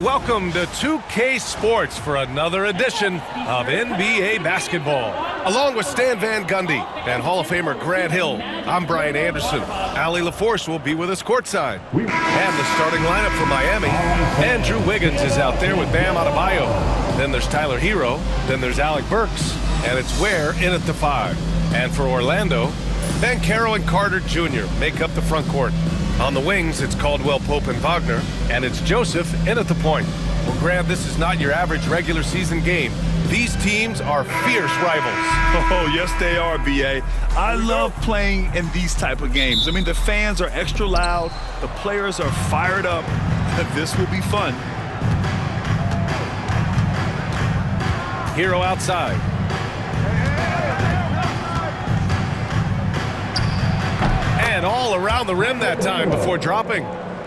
Welcome to 2K Sports for another edition of NBA basketball. Along with Stan Van Gundy and Hall of Famer Grant Hill, I'm Brian Anderson. Allie LaForce will be with us courtside. And the starting lineup for Miami. Andrew Wiggins is out there with Bam Adebayo. Then there's Tyler Hero. Then there's Alec Burks. And it's Ware in at the 5. And for Orlando, Banchero and Carter Jr. make up the front court. On the wings, it's Caldwell Pope and Wagner, and it's Joseph in at the point. Well, Grant, this is not your average regular season game. These teams are fierce rivals. Oh, yes, they are, B.A. I love playing in these type of games. I mean, the fans are extra loud. The players are fired up. This will be fun. Hero outside. And all around the rim that time before dropping.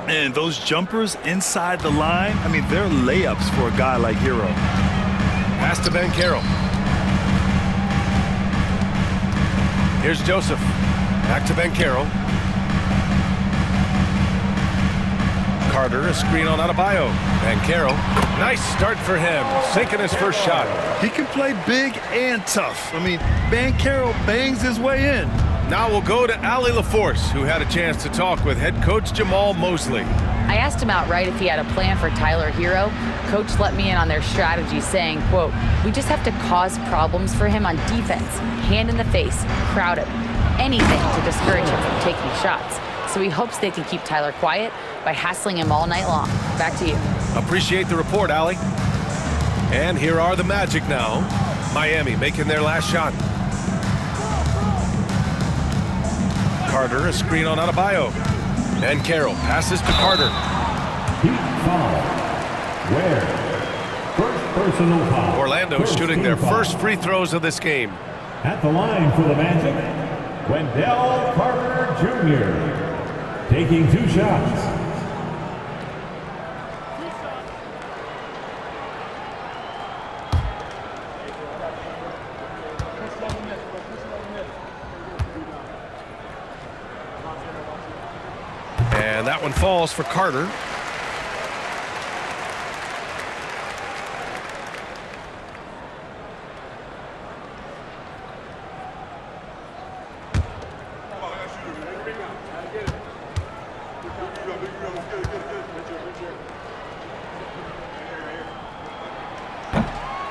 And those jumpers inside the line, I mean, they're layups for a guy like Hero. Pass to Banchero. Here's Joseph. Back to Banchero. Carter, a screen on Adebayo. Banchero, nice start for him, sinking his first shot. He can play big and tough. I mean, Banchero bangs his way in. Now we'll go to Allie LaForce, who had a chance to talk with head coach Jamahl Mosley. I asked him outright if he had a plan for Tyler Hero. Coach let me in on their strategy, saying, quote, "We just have to cause problems for him on defense, hand in the face, crowd him, anything to discourage him from taking shots." So he hopes they can keep Tyler quiet by hassling him all night long. Back to you. Appreciate the report, Allie. And here are the Magic now. Miami making their last shot. Carter, a screen on Adebayo. And Carroll passes to Carter. Heat foul. Ware. First personal foul. Orlando shooting their first free throws of this game. At the line for the Magic, Wendell Carter Jr. taking 2 shots. And that one falls for Carter.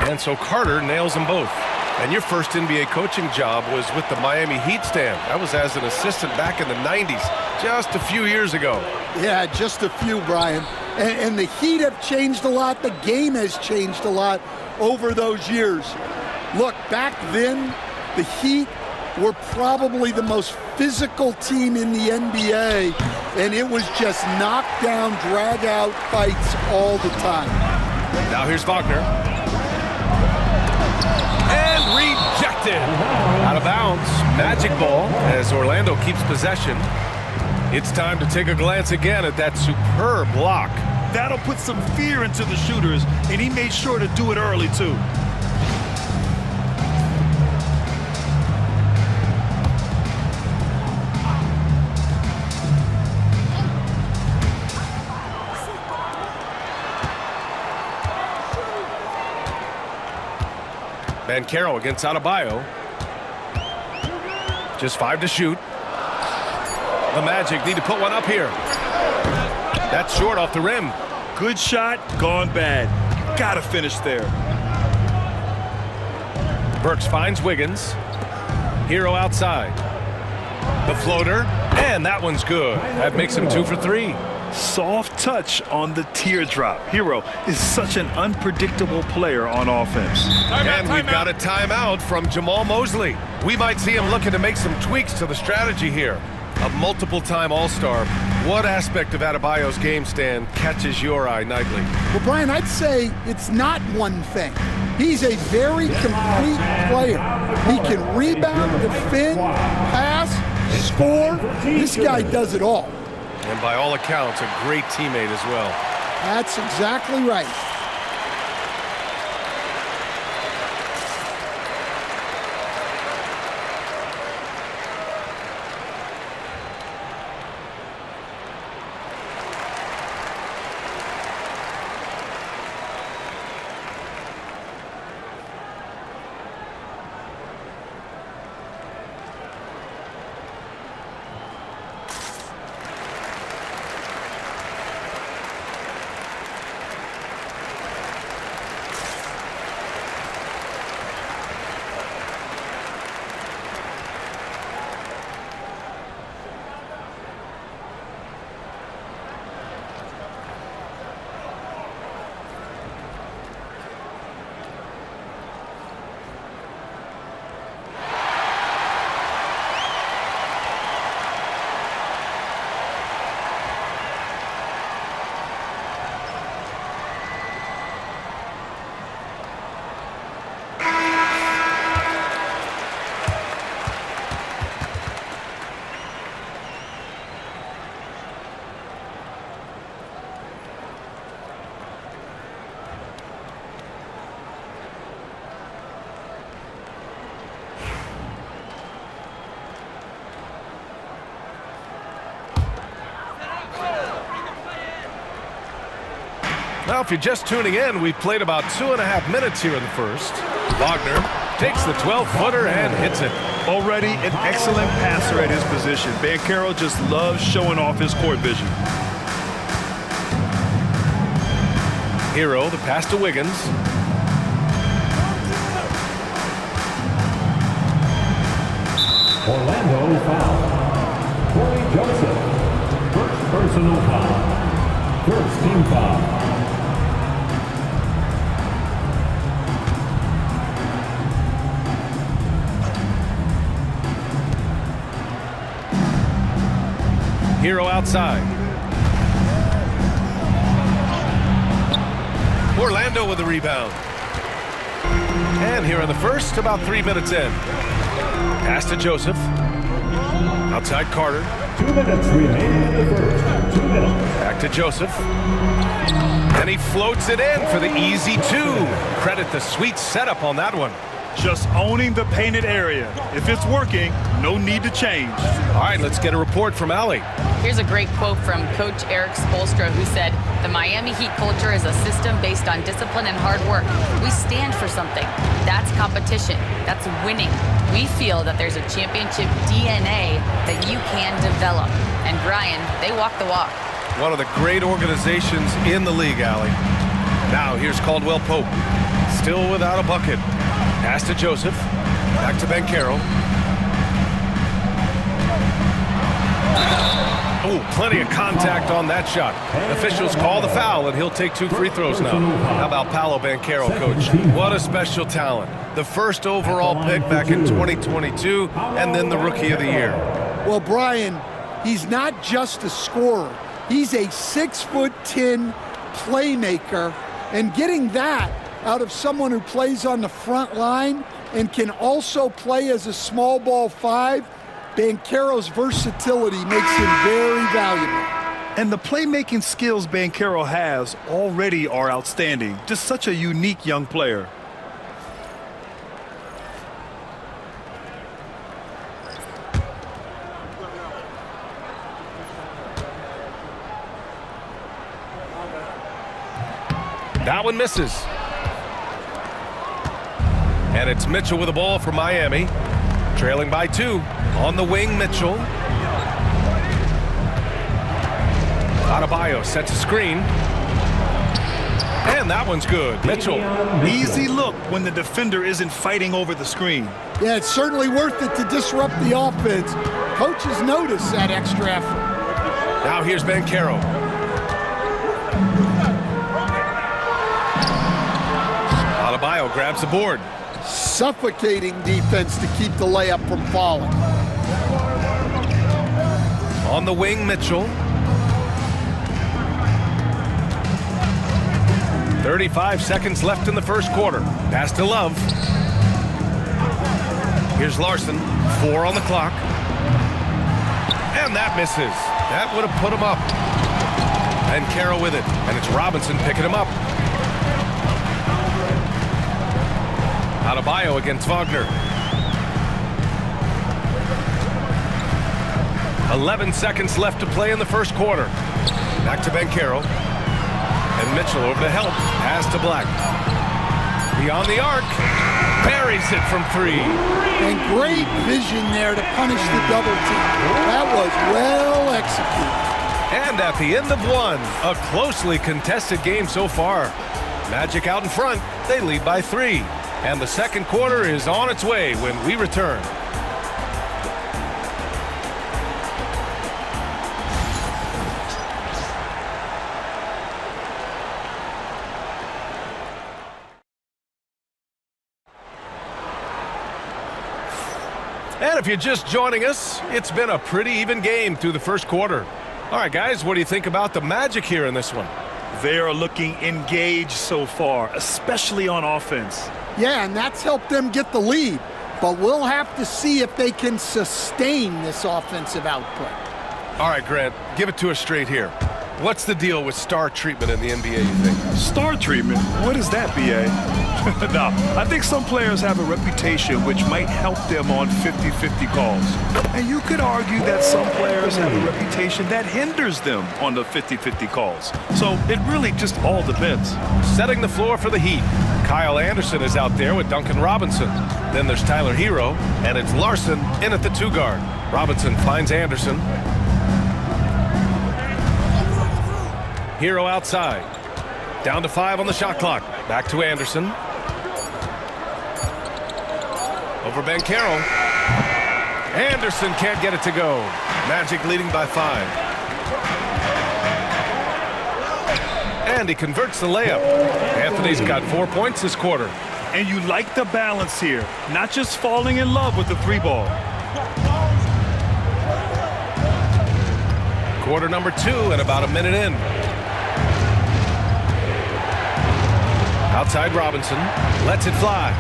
And so Carter nails them both. And your first NBA coaching job was with the Miami Heat, Stan. That was as an assistant back in the 90s, just a few years ago. Yeah, just a few, Brian. And the Heat have changed a lot. The game has changed a lot over those years. Look, back then, the Heat were probably the most physical team in the NBA, and it was just knockdown, drag-out fights all the time. Now here's Wagner. And rejected. Out of bounds. Magic ball as Orlando keeps possession. It's time to take a glance again at that superb block. That'll put some fear into the shooters, and he made sure to do it early, too. Banchero against Adebayo. Just 5 to shoot. The Magic need to put one up here. That's short off the rim. Good shot, gone bad. Gotta finish there. Burks finds Wiggins. Hero outside. The floater, and that one's good. That makes him 2 for 3. Soft touch on the teardrop. Hero is such an unpredictable player on offense. And we've got a timeout from Jamahl Mosley. We might see him looking to make some tweaks to the strategy here. A multiple-time All-Star. What aspect of Adebayo's game, Stan, catches your eye nightly? Well, Brian, I'd say it's not one thing. He's a very complete player. He can rebound, defend, pass, score. This guy does it all. And by all accounts, a great teammate as well. That's exactly right. Now, if you're just tuning in, we've played about 2.5 minutes here in the first. Wagner takes the 12-footer and hits it. Already an excellent passer at his position. Banchero just loves showing off his court vision. Hero, the pass to Wiggins. Orlando foul. Corey Joseph. First personal foul. First team foul. Hero outside. Orlando with the rebound. And here in the first, about 3 minutes in. Pass to Joseph. Outside Carter. 2 minutes remaining in the first. 2 minutes. Back to Joseph. And he floats it in for the easy two. Credit the sweet setup on that one. Just owning the painted area. If it's working, no need to change. All right, let's get a report from Allie. Here's a great quote from Coach Eric Spoelstra, who said, "The Miami Heat culture is a system based on discipline and hard work. We stand for something. That's competition. That's winning. We feel that there's a championship DNA that you can develop." And Brian, they walk the walk. One of the great organizations in the league, Allie. Now here's Caldwell Pope. Still without a bucket. Pass to Joseph. Back to Banchero. Oh, plenty of contact on that shot. Officials call the foul, and he'll take 2 free throws now. How about Paolo Banchero, Coach? What a special talent. The first overall pick back in 2022, and then the Rookie of the Year. Well, Brian, he's not just a scorer. He's a 6'10" playmaker, and getting that out of someone who plays on the front line and can also play as a small ball 5, Banchero's versatility makes him very valuable. And the playmaking skills Banchero has already are outstanding. Just such a unique young player. That one misses. And it's Mitchell with the ball for Miami. Trailing by 2. On the wing, Mitchell. Adebayo sets a screen. And that one's good. Mitchell. Easy look when the defender isn't fighting over the screen. Yeah, it's certainly worth it to disrupt the offense. Coaches notice that extra effort. Now here's Banchero. Adebayo grabs the board. Suffocating defense to keep the layup from falling. On the wing, Mitchell. 35 seconds left in the first quarter. Pass to Love. Here's Larson. 4 on the clock. And that misses. That would have put him up. And Carroll with it. And it's Robinson picking him up. Adebayo against Wagner. 11 seconds left to play in the first quarter. Back to Banchero. And Mitchell over to help. Pass to Black. Beyond the arc. Buries it from 3. And great vision there to punish the double team. That was well executed. And at the end of 1, a closely contested game so far. Magic out in front. They lead by 3. And the second quarter is on its way when we return. And if you're just joining us, it's been a pretty even game through the first quarter. All right, guys, what do you think about the Magic here in this one? They are looking engaged so far, especially on offense. Yeah, and that's helped them get the lead. But we'll have to see if they can sustain this offensive output. All right, Grant, give it to us straight here. What's the deal with star treatment in the NBA, you think? Star treatment? What is that, B.A.? No, I think some players have a reputation which might help them on 50-50 calls. And you could argue that some players have a reputation that hinders them on the 50-50 calls. So it really just all depends. Setting the floor for the Heat. Kyle Anderson is out there with Duncan Robinson. Then there's Tyler Hero, and it's Larson in at the 2 guard. Robinson finds Anderson. Hero outside. Down to 5 on the shot clock. Back to Anderson. Over Banchero. Anderson can't get it to go. Magic leading by 5. And he converts the layup. Anthony's got 4 points this quarter. And you like the balance here, not just falling in love with the 3-ball. Quarter number 2 and about a minute in. Outside Robinson, lets it fly.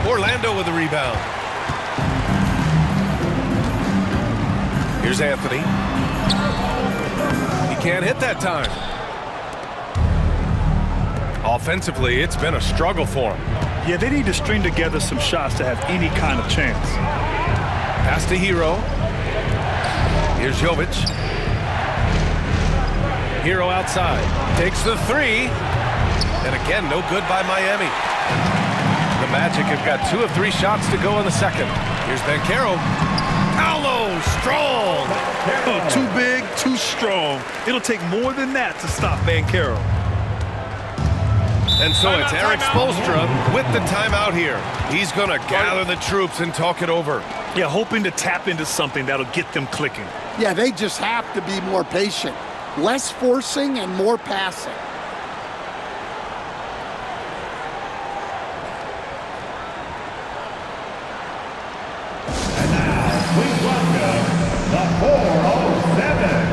Orlando with the rebound. Here's Anthony. He can't hit that time. Offensively, it's been a struggle for him. Yeah, they need to string together some shots to have any kind of chance. Pass to Hero. Here's Jovic. Hero outside. Takes the 3. And again, no good by Miami. The Magic have got 2 of 3 shots to go in the second. Here's Banchero. Paolo, strong. Oh, too big, too strong. It'll take more than that to stop Banchero. And so it's Eric Spoelstra with the timeout here. He's going to gather the troops and talk it over. Yeah, hoping to tap into something that'll get them clicking. Yeah, they just have to be more patient. Less forcing and more passing. Please welcome the 407.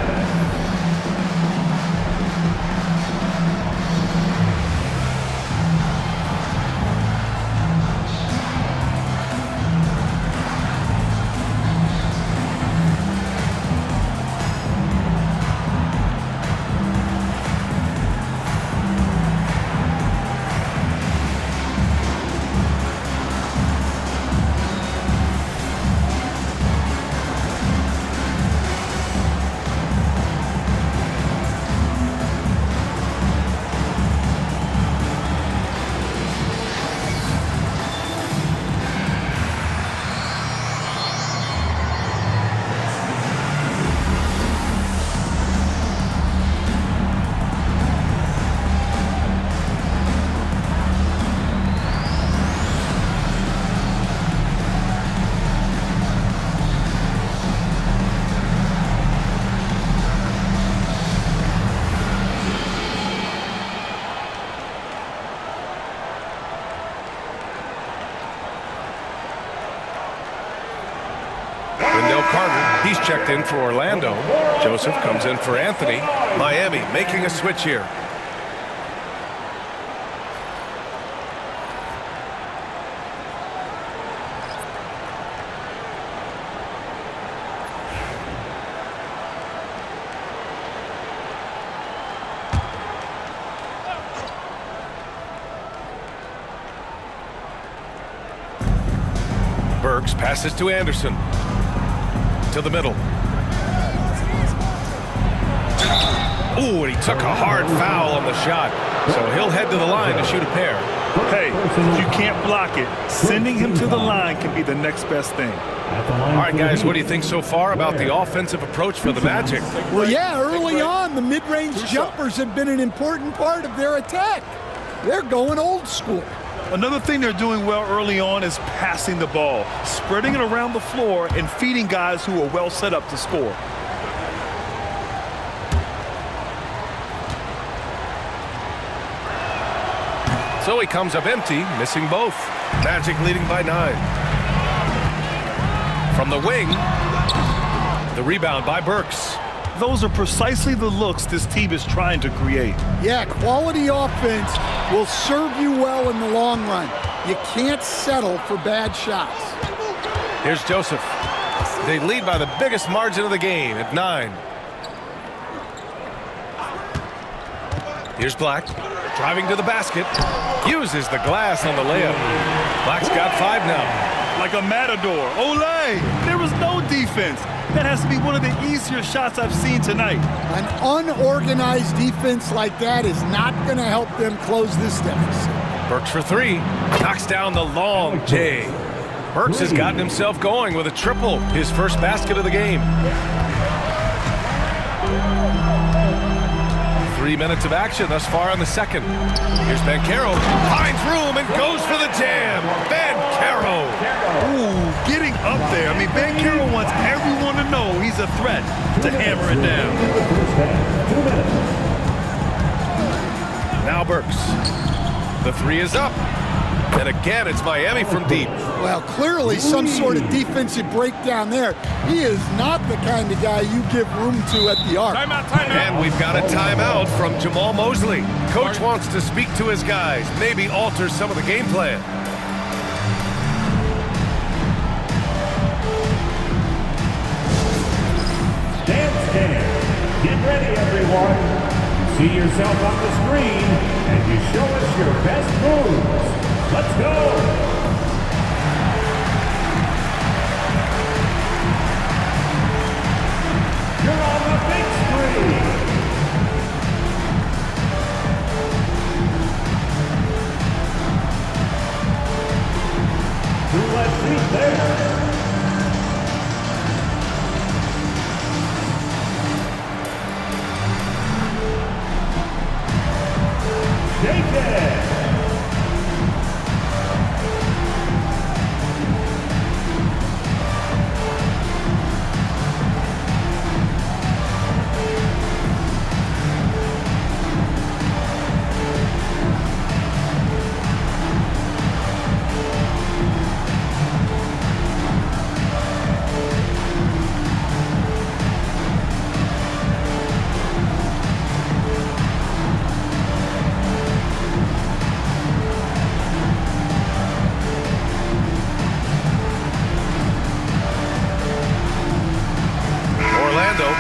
He's checked in for Orlando. Joseph comes in for Anthony. Miami making a switch here. Burks passes to Anderson. To the middle. Ooh, and he took a hard foul on the shot. So he'll head to the line to shoot a pair. Hey, if you can't block it, sending him to the line can be the next best thing. All right, guys, what do you think so far about the offensive approach for the Magic? Well, yeah, early on, the mid-range jumpers have been an important part of their attack. They're going old school. Another thing they're doing well early on is passing the ball, spreading it around the floor and feeding guys who are well set up to score. So he comes up empty, missing both. Magic leading by 9. From the wing, the rebound by Burks. Those are precisely the looks this team is trying to create. Yeah, quality offense will serve you well in the long run. You can't settle for bad shots. Here's Joseph. They lead by the biggest margin of the game at 9. Here's Black, driving to the basket, uses the glass on the layup. Black's got 5 now. Like a matador. Olay! There was no defense. That has to be one of the easier shots I've seen tonight. An unorganized defense like that is not going to help them close this deficit. Burks for 3, knocks down the long J. Burks has gotten himself going with a triple, his first basket of the game. 3 minutes of action thus far in the second. Here's Banchero, finds room and goes for the jam. Banchero! Ooh, getting up there. I mean, Banchero wants everyone to know he's a threat to hammer it down. Now Burks. The 3 is up. And again, it's Miami from deep. Well, clearly some sort of defensive breakdown there. He is not the kind of guy you give room to at the arc. Timeout. And we've got a timeout from Jamal Mosley. Coach wants to speak to his guys, maybe alter some of the game plan. Dance game. Get ready, everyone. You see yourself on the screen, and you show us your best moves. Let's go. You're on the big screen. Two left feet there. Shake it!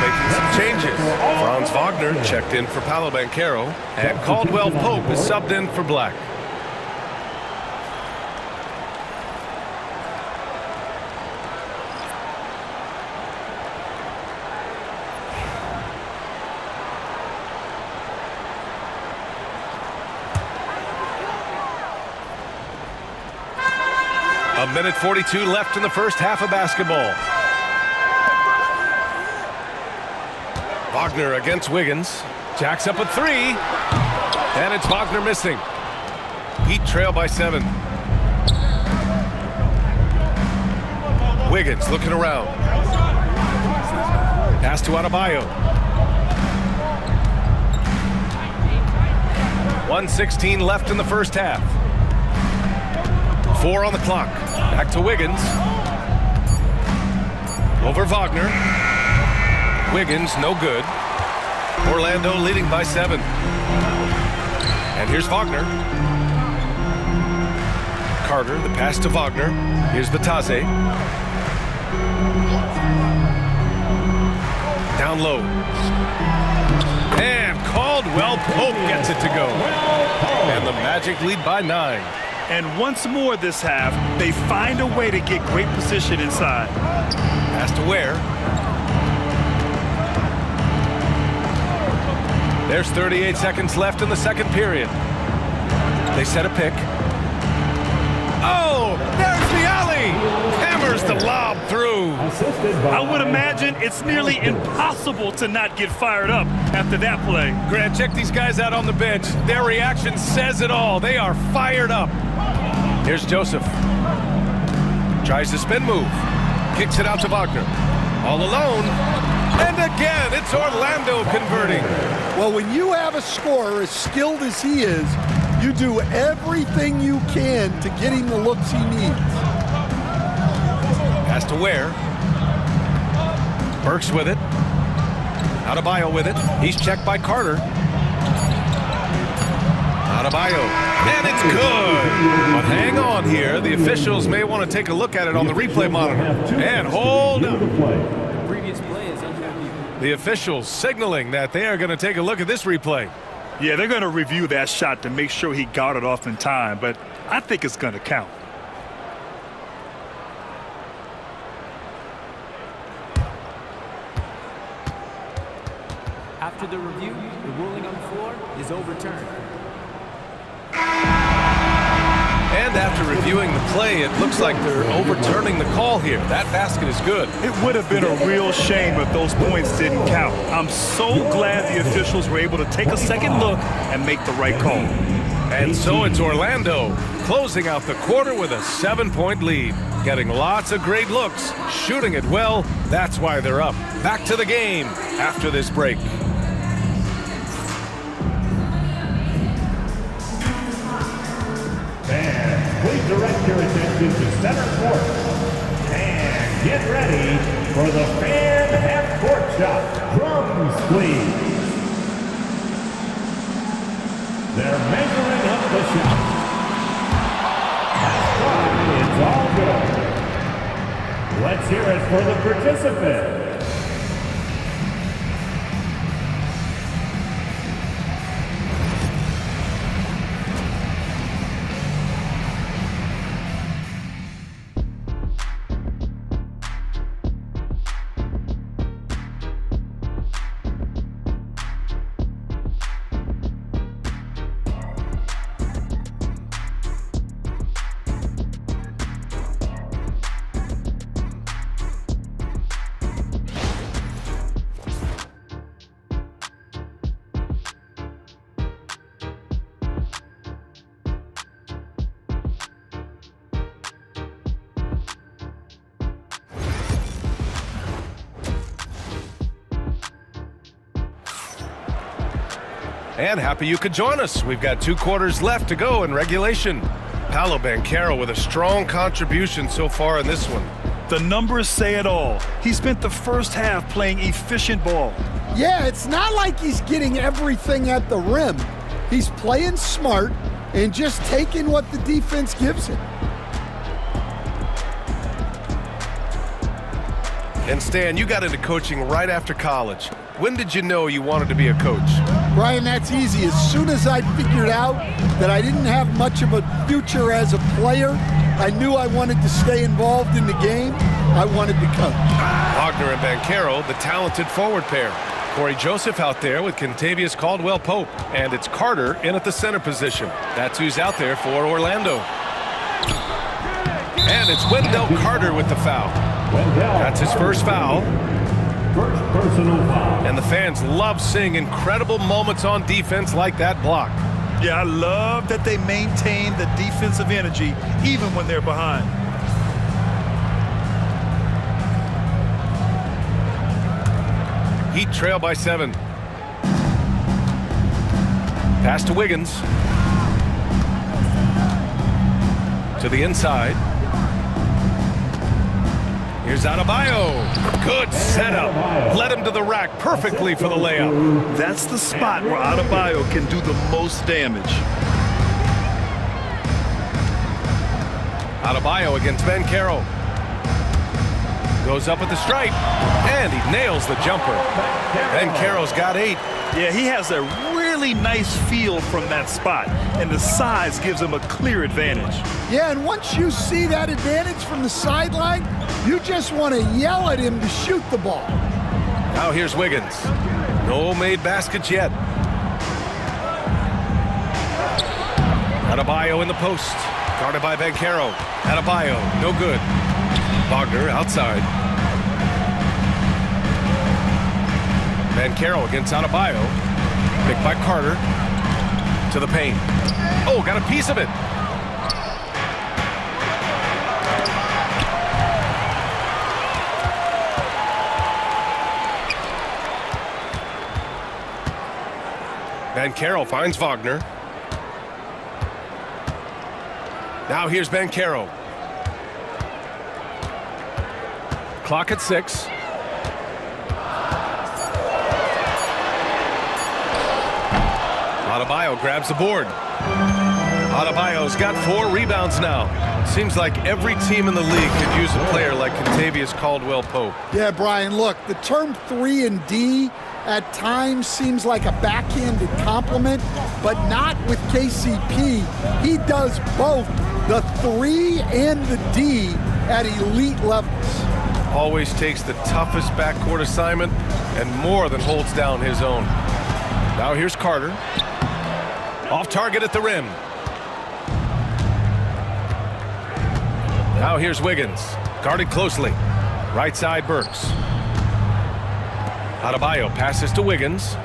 Making some changes. Franz Wagner checked in for Paolo Banchero, and Caldwell Pope is subbed in for Black. A minute 42 left in the first half of basketball. Wagner against Wiggins. Jacks up a 3. And it's Wagner missing. Heat trail by 7. Wiggins looking around. Pass to Adebayo. 1:16 left in the first half. 4 on the clock. Back to Wiggins. Over Wagner. Wiggins, no good. Orlando leading by 7. And here's Wagner. Carter, the pass to Wagner. Here's Batase. Down low. And Caldwell Pope gets it to go. And the Magic lead by 9. And once more this half, they find a way to get great position inside. Pass to Ware. There's 38 seconds left in the second period. They set a pick. Oh, there's the alley. Hammers the lob through. I would imagine it's nearly impossible to not get fired up after that play. Grant, check these guys out on the bench. Their reaction says it all. They are fired up. Here's Joseph. Tries the spin move. Kicks it out to Wagner. All alone. And again, it's Orlando converting. Well, when you have a scorer as skilled as he is, you do everything you can to get him the looks he needs. Pass to Ware. Burks with it. Adebayo with it. He's checked by Carter. Adebayo. And it's good. But hang on here. The officials may want to take a look at it on the replay monitor. And hold up. The officials signaling that they are going to take a look at this replay. Yeah, they're going to review that shot to make sure he got it off in time, but I think it's going to count. After the review, the ruling on the floor is overturned. And after reviewing the play, it looks like they're overturning the call here. That basket is good. It would have been a real shame if those points didn't count. I'm so glad the officials were able to take a second look and make the right call. And so it's Orlando closing out the quarter with a 7-point lead. Getting lots of great looks, shooting it well. That's why they're up. Back to the game after this break. Fans, please direct your attention to center court. And get ready for the fan half-court shot. Drums, please. They're measuring up the shot. That's right, it's all good. Let's hear it for the participant. And happy you could join us. We've got 2 quarters left to go in regulation. Paolo Banchero with a strong contribution so far in this one. The numbers say it all. He spent the first half playing efficient ball. Yeah, it's not like he's getting everything at the rim. He's playing smart and just taking what the defense gives him. And Stan, you got into coaching right after college. When did you know you wanted to be a coach? Brian, that's easy. As soon as I figured out that I didn't have much of a future as a player, I knew I wanted to stay involved in the game. I wanted to coach. Wagner and Banchero, the talented forward pair. Corey Joseph out there with Kentavious Caldwell-Pope. And it's Carter in at the center position. That's who's out there for Orlando. And it's Wendell Carter with the foul. That's his first foul. First personal foul. And the fans love seeing incredible moments on defense like that block. Yeah, I love that they maintain the defensive energy even when they're behind. Heat trail by 7. Pass to Wiggins. To the inside. Here's Adebayo. Good setup. Led him to the rack perfectly for the layup. That's the spot where Adebayo can do the most damage. Adebayo against Banchero. Goes up at the stripe. And he nails the jumper. Banchero's got 8. Yeah, he has a really nice feel from that spot, and the size gives him a clear advantage. Yeah, and once you see that advantage from the sideline, you just want to yell at him to shoot the ball. Now here's Wiggins. No made baskets yet. Adebayo in the post. Guarded by Banchero. Adebayo, no good. Wagner outside. Banchero against Adebayo. Picked by Carter. To the paint. Oh, got a piece of it. Banchero finds Wagner. Now here's Banchero. Clock at 6. Adebayo grabs the board. Adebayo's got 4 rebounds now. Seems like every team in the league could use a player like Kentavious Caldwell-Pope. Yeah, Brian, look, the term 3 and D at times seems like a backhanded compliment, but not with KCP. He does both the 3 and the D at elite levels. Always takes the toughest backcourt assignment and more than holds down his own. Now here's Carter. Off target at the rim. Now here's Wiggins. Guarded closely. Right side Burks. Adebayo passes to Wiggins.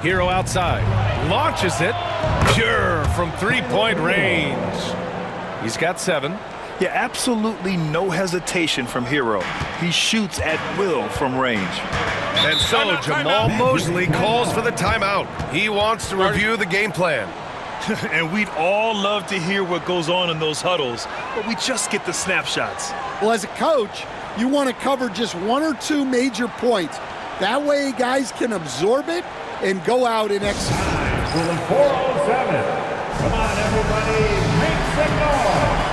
Hero outside. Launches it. Pure from three-point range. He's got 7. Yeah, absolutely no hesitation from Hero. He shoots at will from range. And so Jamal Mosley calls for the timeout. He wants to review the game plan. And we'd all love to hear what goes on in those huddles, but we just get the snapshots. Well, as a coach, you want to cover just 1 or 2 major points. That way guys can absorb it and go out and execute. 4:07. Come on, everybody, make some noise.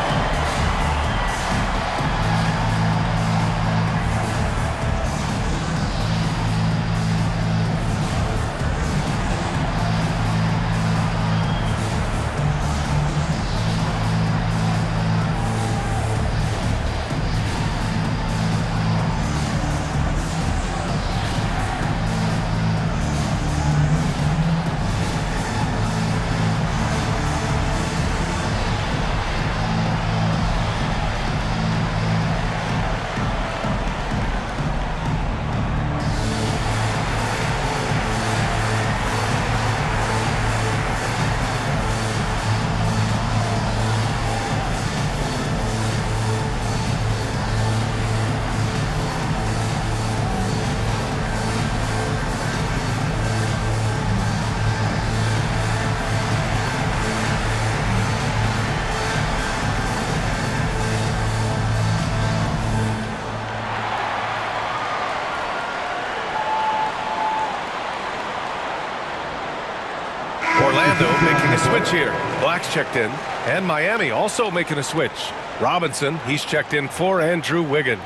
Orlando making a switch here. Black's checked in. And Miami also making a switch. Robinson, he's checked in for Andrew Wiggins.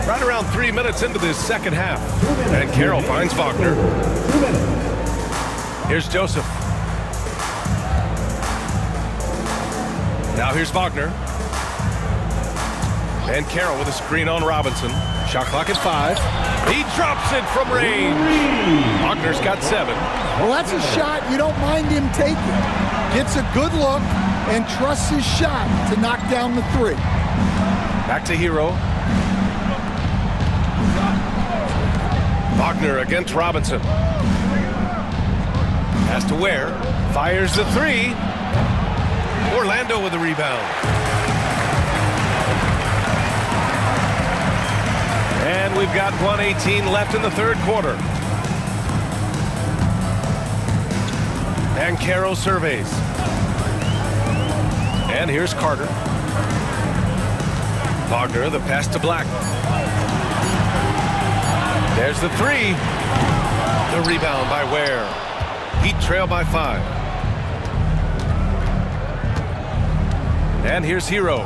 Right around 3 minutes into this second half. And Carroll finds Wagner. Here's Joseph. Now here's Wagner. And Carroll with a screen on Robinson. Shot clock at 5. He drops it from range. Wagner's got 7. Well, that's a shot you don't mind him taking. Gets a good look and trusts his shot to knock down the 3. Back to Hero. Wagner against Robinson. Has to Ware. Fires the 3. Orlando with the rebound. And we've got 1:18 left in the third quarter. And Carroll surveys. And here's Carter. Wagner, the pass to Black. There's the 3. The rebound by Ware. Heat trail by 5. And here's Hero.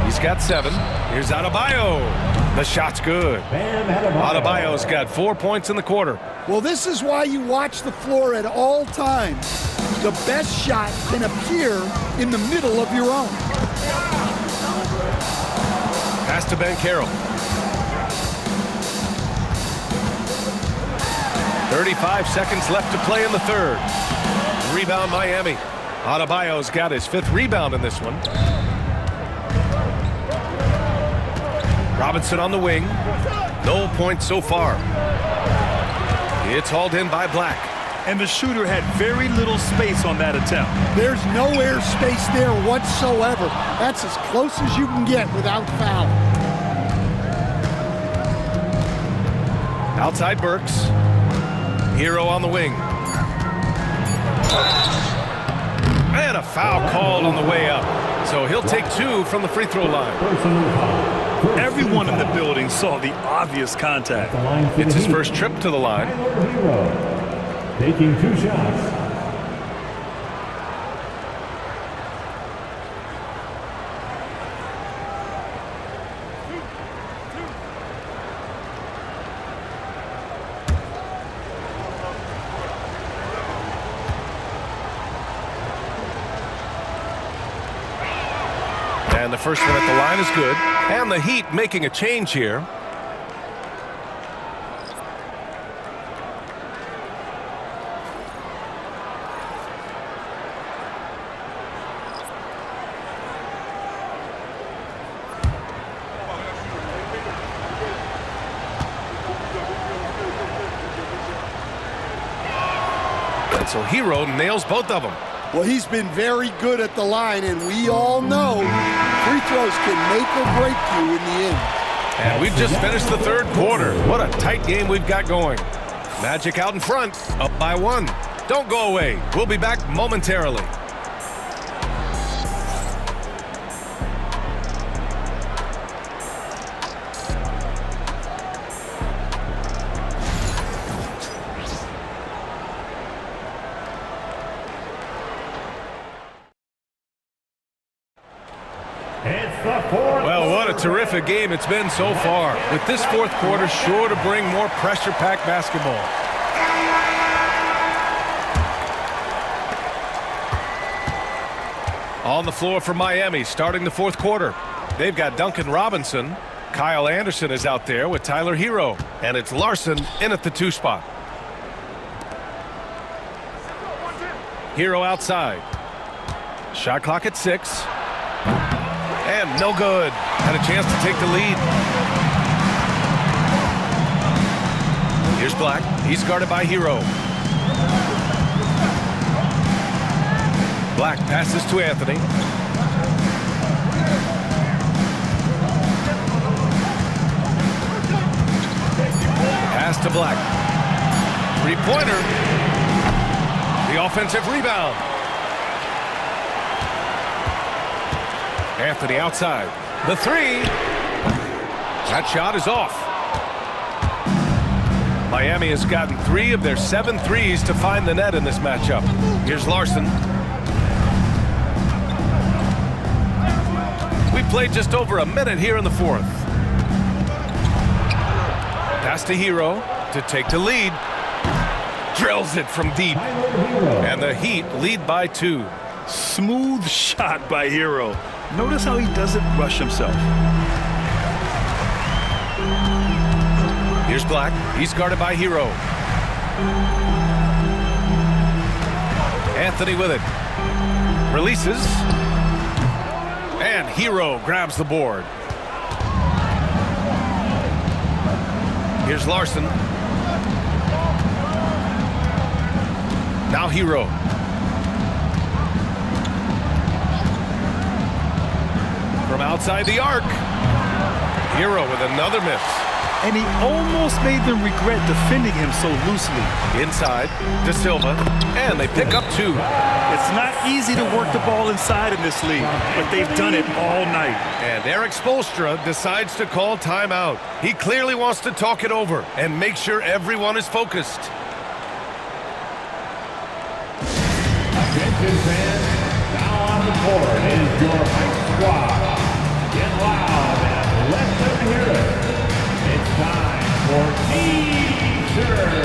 He's got 7. Here's Adebayo. The shot's good. Adebayo's got 4 points in the quarter. Well, this is why you watch the floor at all times. The best shot can appear in the middle of your own. Pass to Ben Carroll. 35 seconds left to play in the third. Rebound Miami. Adebayo's got his 5th rebound in this one. Robinson on the wing. No points so far. It's hauled in by Black. And the shooter had very little space on that attempt. There's no air space there whatsoever. That's as close as you can get without foul. Outside Burks. Hero on the wing. And a foul called on the way up. So he'll take 2 from the free throw line. Personal foul. Everyone in the building saw the obvious contact. The line for It's the his Heat. first trip to the line. Tyler Hero taking 2 shots. And the first one at the line is good. And the Heat making a change here. And so Hero nails both of them. Well, he's been very good at the line, and we all know free throws can make or break you in the end. And we've just finished the third quarter. What a tight game we've got going. Magic out in front, up by 1. Don't go away. We'll be back momentarily. It's the fourth. Well, what a terrific game it's been so far. With this fourth quarter sure to bring more pressure-packed basketball. On the floor for Miami starting the fourth quarter. They've got Duncan Robinson. Kyle Anderson is out there with Tyler Hero. And it's Larson in at the 2 spot. Hero outside. Shot clock at 6. And no good. Had a chance to take the lead. Here's Black. He's guarded by Hero. Black passes to Anthony. Pass to Black. 3-pointer. The offensive rebound. Anthony outside. The 3. That shot is off. Miami has gotten 3 of their 7 threes to find the net in this matchup. Here's Larson. We played just over a minute here in the fourth. Pass to Hero to take the lead. Drills it from deep. And the Heat lead by 2. Smooth shot by Hero. Notice how he doesn't rush himself. Here's Black. He's guarded by Hero. Anthony with it. Releases. And Hero grabs the board. Here's Larson. Now Hero. From outside the arc. Hero with another miss. And he almost made them regret defending him so loosely. Inside, De Silva, and they pick up 2. It's not easy to work the ball inside in this league, but they've done it all night. And Eric Spoelstra decides to call timeout. He clearly wants to talk it over and make sure everyone is focused. Attention fans, now on the court is your Mike Squad. Get loud and let them hear it. It's time for T-Shirt.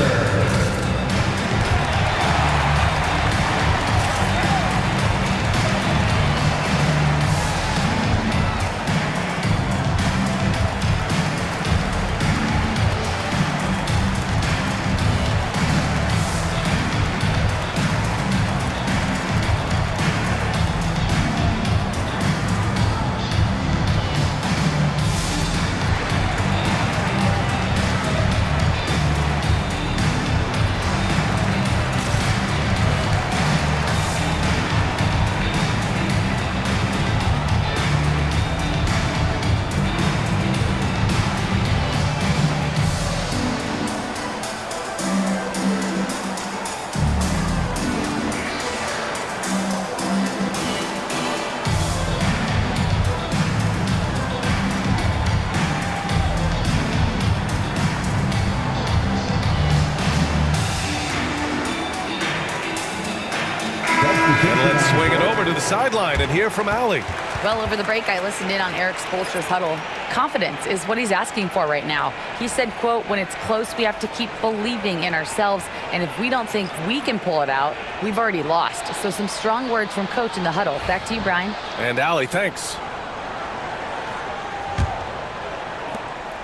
sideline and hear from Allie. Well, over the break, I listened in on Eric Spoelstra's huddle. Confidence is what he's asking for right now. He said, quote, when it's close, we have to keep believing in ourselves. And if we don't think we can pull it out, we've already lost. So some strong words from Coach in the huddle. Back to you, Brian. And Allie, thanks.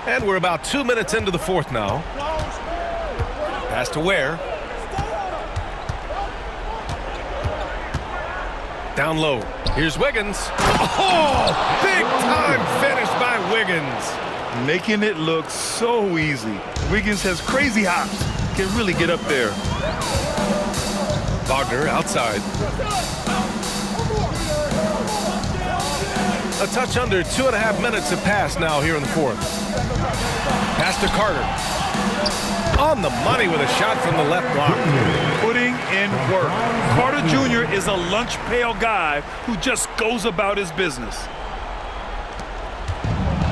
And we're about 2 minutes into the fourth now. Pass to Ware. Down low. Here's Wiggins. Oh, big time finish by Wiggins. Making it look so easy. Wiggins has crazy hops. Can really get up there. Wagner outside. A touch under 2.5 minutes have passed now here in the fourth. Pass to Carter. On the money with a shot from the left block. Putting in work. Carter Jr. is a lunch pail guy who just goes about his business.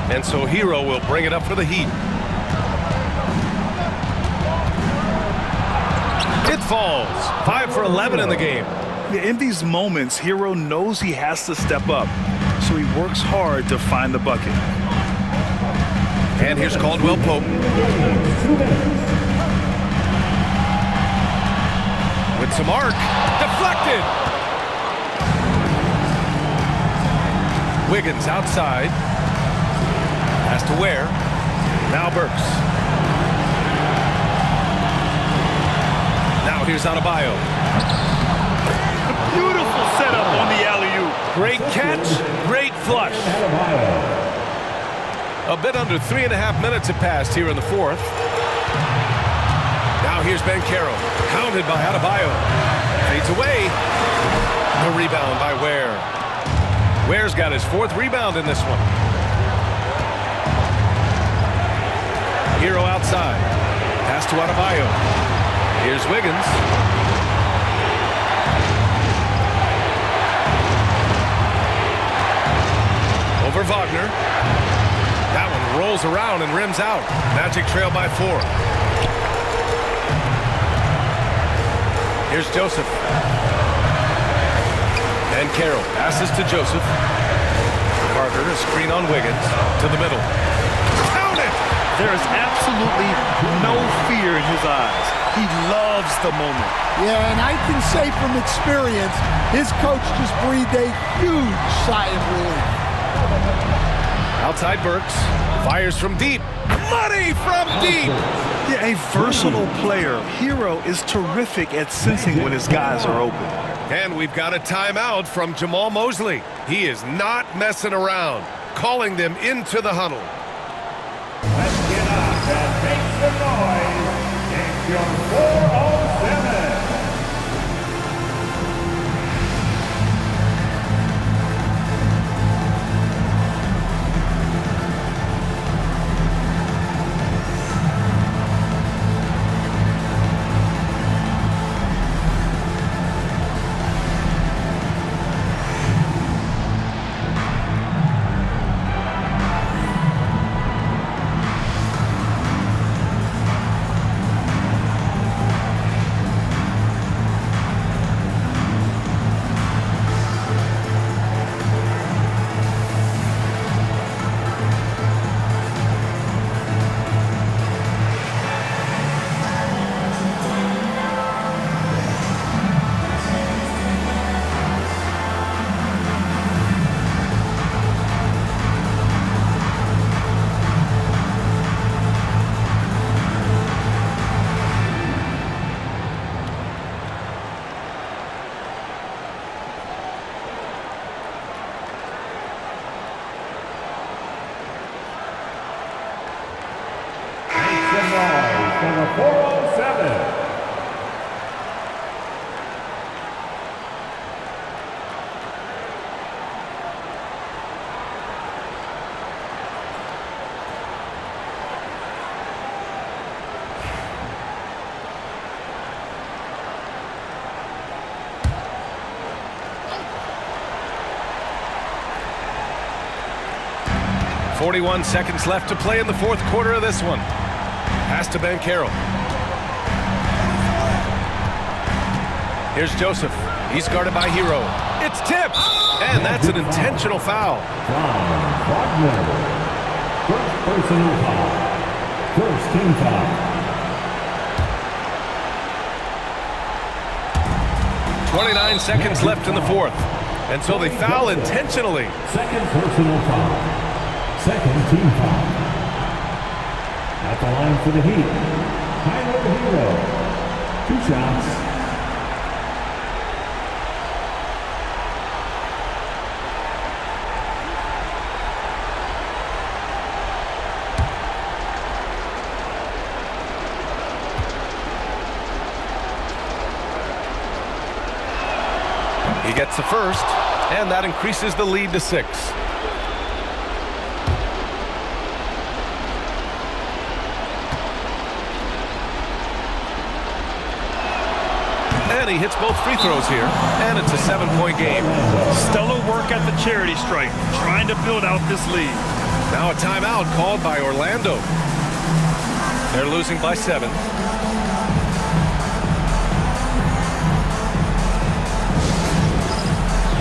And so Hero will bring it up for the Heat. It falls. 5 for 11 in the game. In these moments, Hero knows he has to step up, so he works hard to find the bucket. And here's Caldwell Pope. With some arc. Deflected. Wiggins outside. Pass to Ware. Now Burks. Now here's Adebayo. Beautiful setup on the alley-oop. Great catch, great flush. A bit under 3.5 minutes have passed here in the fourth. Now here's Banchero, pounded by Adebayo. Fades away. The rebound by Ware. Ware's got his 4th rebound in this one. Hero outside. Pass to Adebayo. Here's Wiggins. Over Wagner. That one rolls around and rims out. Magic trail by 4. Here's Joseph. And Carroll passes to Joseph. Carter, a screen on Wiggins. To the middle. Count it! There is absolutely no fear in his eyes. He loves the moment. Yeah, and I can say from experience, his coach just breathed a huge sigh of relief. Outside Burks. Fires from deep. Money from deep! Yeah, a versatile player. Hero is terrific at sensing when his guys are open. And we've got a timeout from Jamal Mosley. He is not messing around, calling them into the huddle. Let's get up and make some noise. It's your 407. From the 407. .41 seconds left to play in the fourth quarter of this one. Pass to Banchero. Here's Joseph. He's guarded by Hero. It's tipped, and that's an intentional foul. Wagner. First personal foul. First team foul. 29 seconds left in the fourth, and so they foul intentionally. Second personal foul. Second team foul. At the line for the Heat, Tyler Hero. 2 shots. He gets the first, and that increases the lead to 6. And he hits both free throws here, and it's a 7-point game. Stellar work at the charity stripe, trying to build out this lead. Now a timeout called by Orlando. They're losing by 7.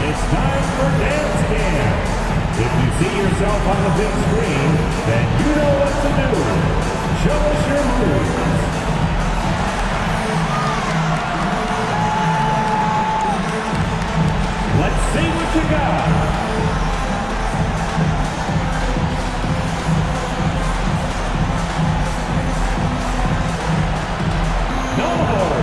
It's time for Dance Cam. If you see yourself on the big screen, then you know what to do. Show us your moves. Let's see what you got. No more.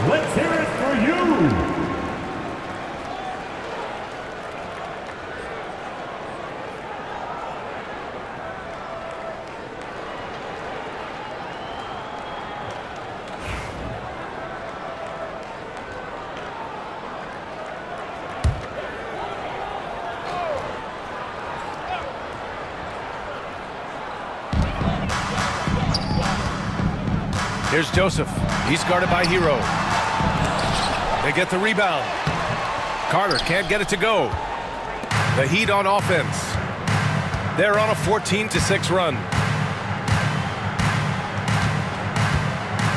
Let's hear it for you. Here's Joseph. He's guarded by Hero. They get the rebound. Carter can't get it to go. The Heat on offense. They're on a 14-6 run.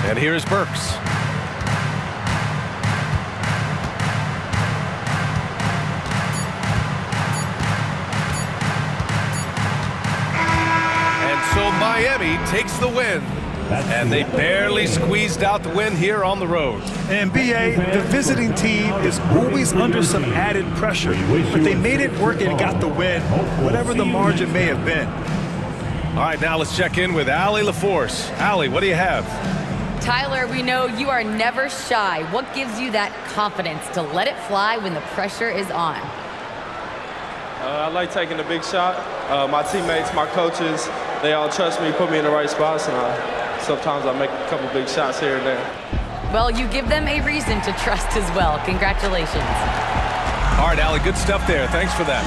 And here's Burks. And so Miami takes the win. And they barely squeezed out the win here on the road. And BA, the visiting team is always under some added pressure, but they made it work and got the win, whatever the margin may have been. All right, now let's check in with Allie LaForce. Allie, what do you have? Tyler, we know you are never shy. What gives you that confidence to let it fly when the pressure is on? I like taking the big shot. My teammates, my coaches, they all trust me, put me in the right spots, and sometimes I make a couple big shots here and there. Well, you give them a reason to trust as well. Congratulations. All right, Allie, good stuff there. Thanks for that.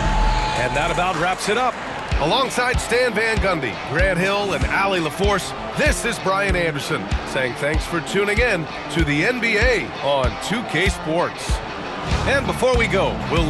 And that about wraps it up. Alongside Stan Van Gundy, Grant Hill, and Allie LaForce, this is Brian Anderson saying thanks for tuning in to the NBA on 2K Sports. And before we go, we'll